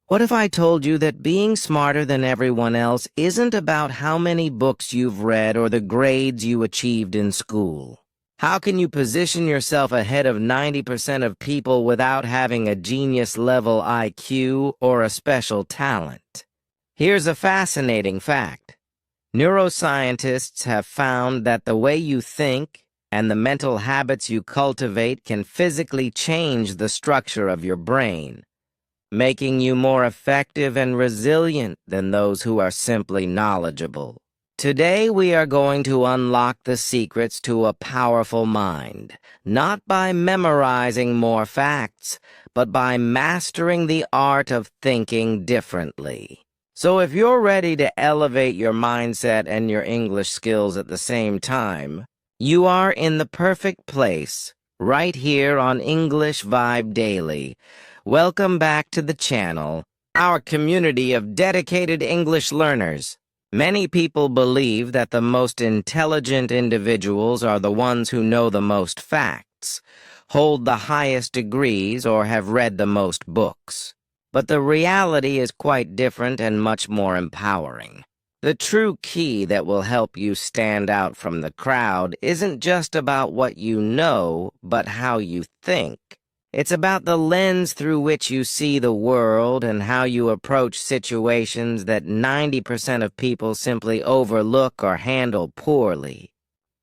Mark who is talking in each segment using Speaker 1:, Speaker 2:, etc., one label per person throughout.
Speaker 1: What if I told you that being smarter than everyone else isn't about how many books you've read or the grades you achieved in school? How can you position yourself ahead of 90% of people without having a genius-level IQ or a special talent? Here's a fascinating fact. Neuroscientists have found that the way you think and the mental habits you cultivate can physically change the structure of your brain, making you more effective and resilient than those who are simply knowledgeable. Today we are going to unlock the secrets to a powerful mind, not by memorizing more facts, but by mastering the art of thinking differently. So if you're ready to elevate your mindset and your English skills at the same time, you are in the perfect place, right here on English Vibe Daily. Welcome back to the channel, our community of dedicated English learners. Many people believe that the most intelligent individuals are the ones who know the most facts, hold the highest degrees, or have read the most books. But the reality is quite different and much more empowering. The true key that will help you stand out from the crowd isn't just about what you know, but how you think. It's about the lens through which you see the world and how you approach situations that 90% of people simply overlook or handle poorly.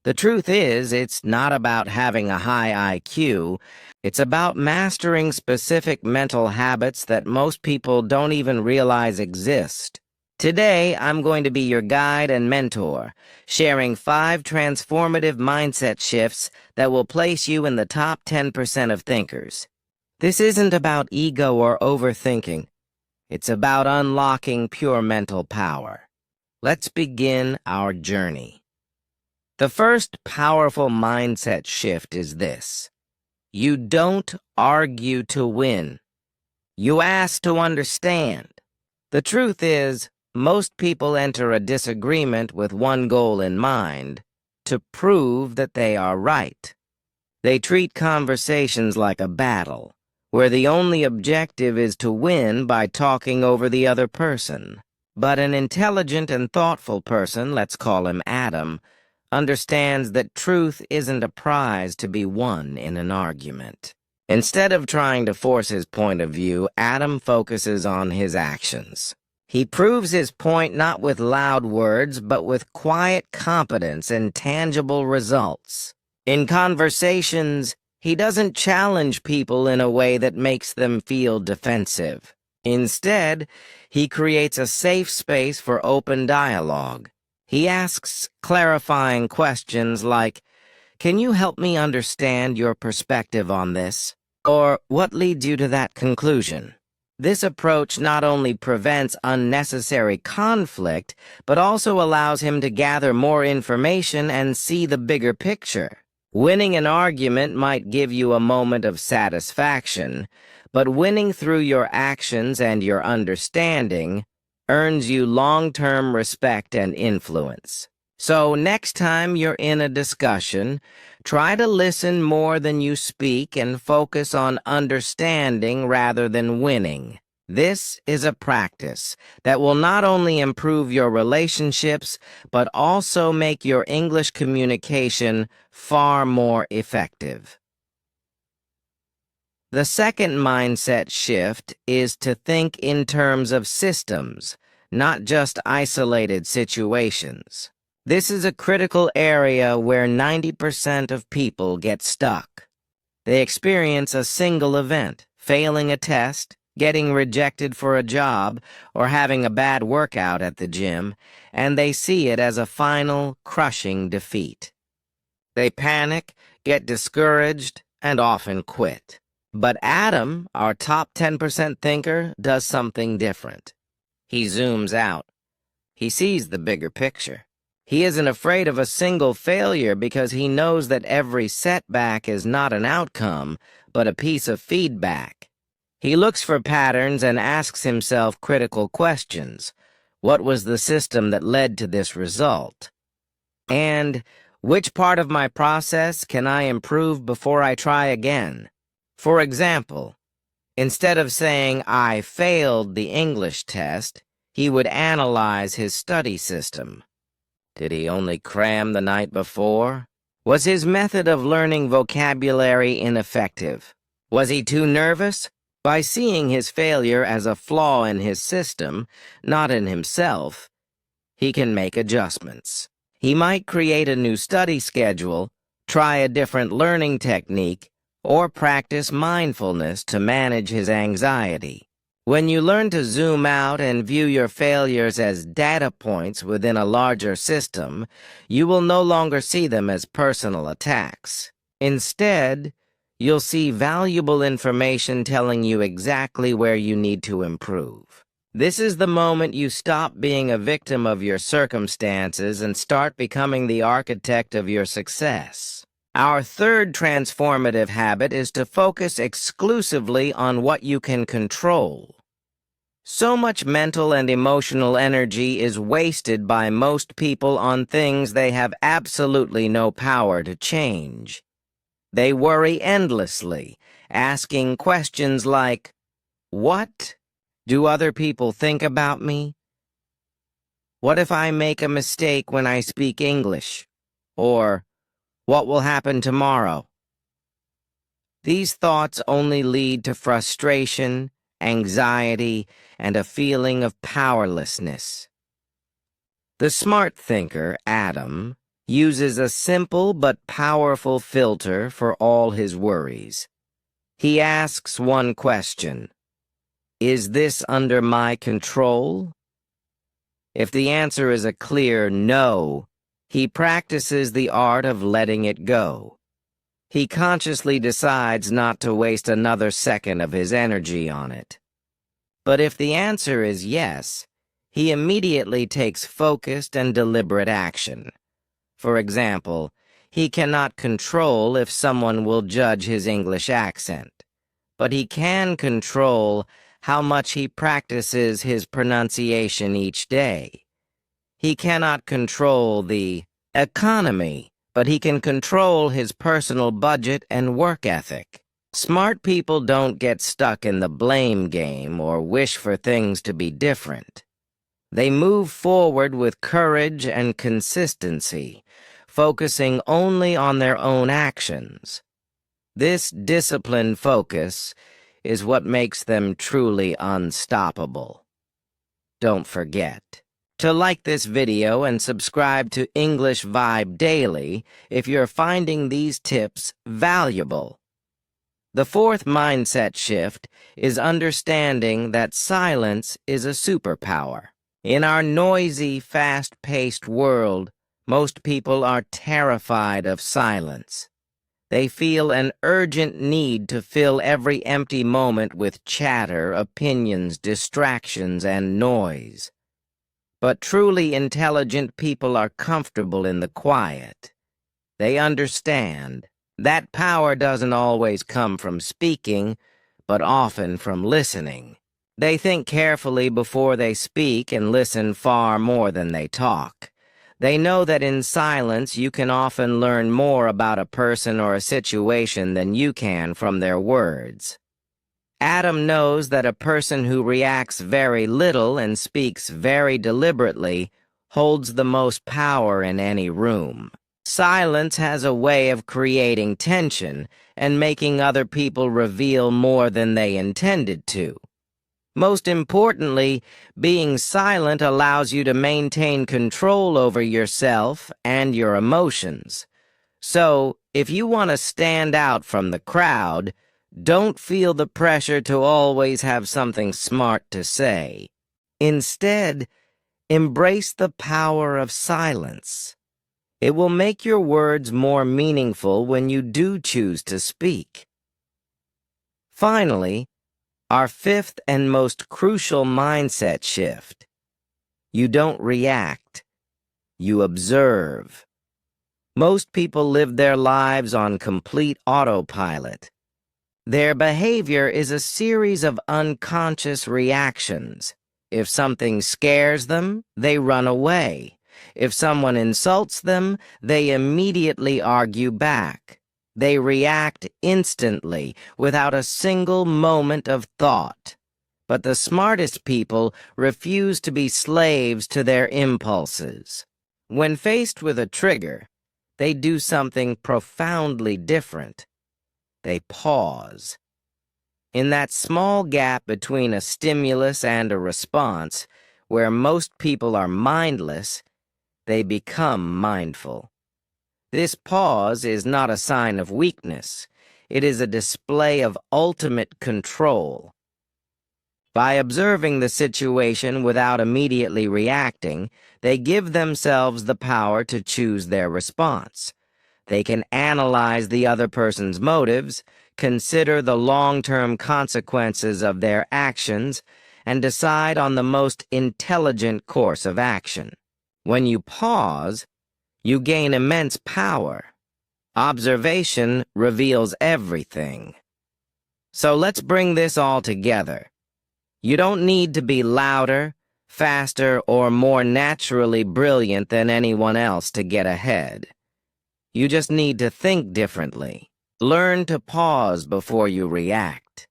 Speaker 1: The truth is, it's not about having a high IQ. It's about mastering specific mental habits that most people don't even realize exist. Today, I'm going to be your guide and mentor, sharing 5 transformative mindset shifts that will place you in the top 10% of thinkers. This isn't about ego or overthinking. It's about unlocking pure mental power. Let's begin our journey. The first powerful mindset shift is this. You don't argue to win. You ask to understand. The truth is, most people enter a disagreement with one goal in mind, to prove that they are right. They treat conversations like a battle, where the only objective is to win by talking over the other person. But an intelligent and thoughtful person, let's call him Adam, understands that truth isn't a prize to be won in an argument. Instead of trying to force his point of view, Adam focuses on his actions. He proves his point not with loud words, but with quiet competence and tangible results. In conversations, he doesn't challenge people in a way that makes them feel defensive. Instead, he creates a safe space for open dialogue. He asks clarifying questions like, "Can you help me understand your perspective on this?" Or, "What leads you to that conclusion?" This approach not only prevents unnecessary conflict, but also allows him to gather more information and see the bigger picture. Winning an argument might give you a moment of satisfaction, but winning through your actions and your understanding earns you long-term respect and influence. So next time you're in a discussion, try to listen more than you speak and focus on understanding rather than winning. This is a practice that will not only improve your relationships, but also make your English communication far more effective. The second mindset shift is to think in terms of systems, not just isolated situations. This is a critical area where 90% of people get stuck. They experience a single event, failing a test, getting rejected for a job, or having a bad workout at the gym, and they see it as a final, crushing defeat. They panic, get discouraged, and often quit. But Adam, our top 10% thinker, does something different. He zooms out. He sees the bigger picture. He isn't afraid of a single failure because he knows that every setback is not an outcome, but a piece of feedback. He looks for patterns and asks himself critical questions. What was the system that led to this result? And which part of my process can I improve before I try again? For example, Instead of saying, "I failed the English test," he would analyze his study system. Did he only cram the night before? Was his method of learning vocabulary ineffective? Was he too nervous? By seeing his failure as a flaw in his system, not in himself, he can make adjustments. He might create a new study schedule, try a different learning technique, or practice mindfulness to manage his anxiety. When you learn to zoom out and view your failures as data points within a larger system, you will no longer see them as personal attacks. Instead, you'll see valuable information telling you exactly where you need to improve. This is the moment you stop being a victim of your circumstances and start becoming the architect of your success. Our third transformative habit is to focus exclusively on what you can control. So much mental and emotional energy is wasted by most people on things they have absolutely no power to change. They worry endlessly, asking questions like, "What do other people think about me? What if I make a mistake when I speak English?" Or, "What will happen tomorrow?" These thoughts only lead to frustration, anxiety, and a feeling of powerlessness. The smart thinker, Adam, uses a simple but powerful filter for all his worries. He asks one question: is this under my control? If the answer is a clear no, he practices the art of letting it go. He consciously decides not to waste another second of his energy on it. But if the answer is yes, he immediately takes focused and deliberate action. For example, he cannot control if someone will judge his English accent, but he can control how much he practices his pronunciation each day. He cannot control the economy, but he can control his personal budget and work ethic. Smart people don't get stuck in the blame game or wish for things to be different. They move forward with courage and consistency, focusing only on their own actions. This disciplined focus is what makes them truly unstoppable. Don't forget to like this video and subscribe to English Vibe Daily if you're finding these tips valuable. The fourth mindset shift is understanding that silence is a superpower. In our noisy, fast-paced world, most people are terrified of silence. They feel an urgent need to fill every empty moment with chatter, opinions, distractions, and noise. But truly intelligent people are comfortable in the quiet. They understand that power doesn't always come from speaking, but often from listening. They think carefully before they speak and listen far more than they talk. They know that in silence you can often learn more about a person or a situation than you can from their words. Adam knows that a person who reacts very little and speaks very deliberately holds the most power in any room. Silence has a way of creating tension and making other people reveal more than they intended to. Most importantly, being silent allows you to maintain control over yourself and your emotions. So, if you want to stand out from the crowd, don't feel the pressure to always have something smart to say. Instead, embrace the power of silence. It will make your words more meaningful when you do choose to speak. Finally, our fifth and most crucial mindset shift. You don't react. You observe. Most people live their lives on complete autopilot. Their behavior is a series of unconscious reactions. If something scares them, they run away. If someone insults them, they immediately argue back. They react instantly, without a single moment of thought. But the smartest people refuse to be slaves to their impulses. When faced with a trigger, they do something profoundly different. They pause. In that small gap between a stimulus and a response, where most people are mindless, they become mindful. This pause is not a sign of weakness. It is a display of ultimate control. By observing the situation without immediately reacting, they give themselves the power to choose their response. They can analyze the other person's motives, consider the long-term consequences of their actions, and decide on the most intelligent course of action. When you pause, you gain immense power. Observation reveals everything. So let's bring this all together. You don't need to be louder, faster, or more naturally brilliant than anyone else to get ahead. You just need to think differently. Learn to pause before you react.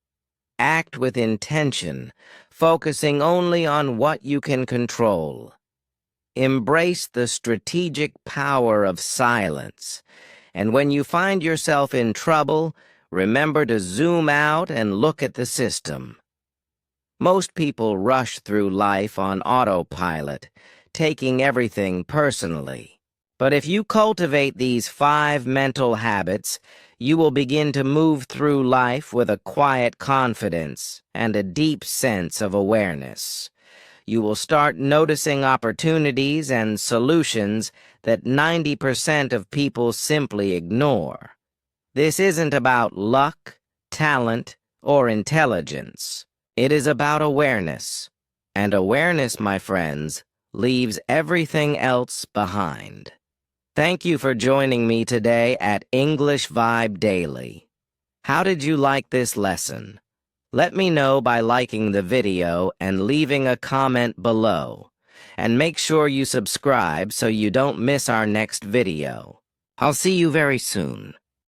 Speaker 1: Act with intention, focusing only on what you can control. Embrace the strategic power of silence. And when you find yourself in trouble, remember to zoom out and look at the system. Most people rush through life on autopilot, taking everything personally. But if you cultivate these 5 mental habits, you will begin to move through life with a quiet confidence and a deep sense of awareness. You will start noticing opportunities and solutions that 90% of people simply ignore. This isn't about luck, talent, or intelligence. It is about awareness. And awareness, my friends, leaves everything else behind. Thank you for joining me today at English Vibe Daily. How did you like this lesson? Let me know by liking the video and leaving a comment below. And make sure you subscribe so you don't miss our next video. I'll see you very soon.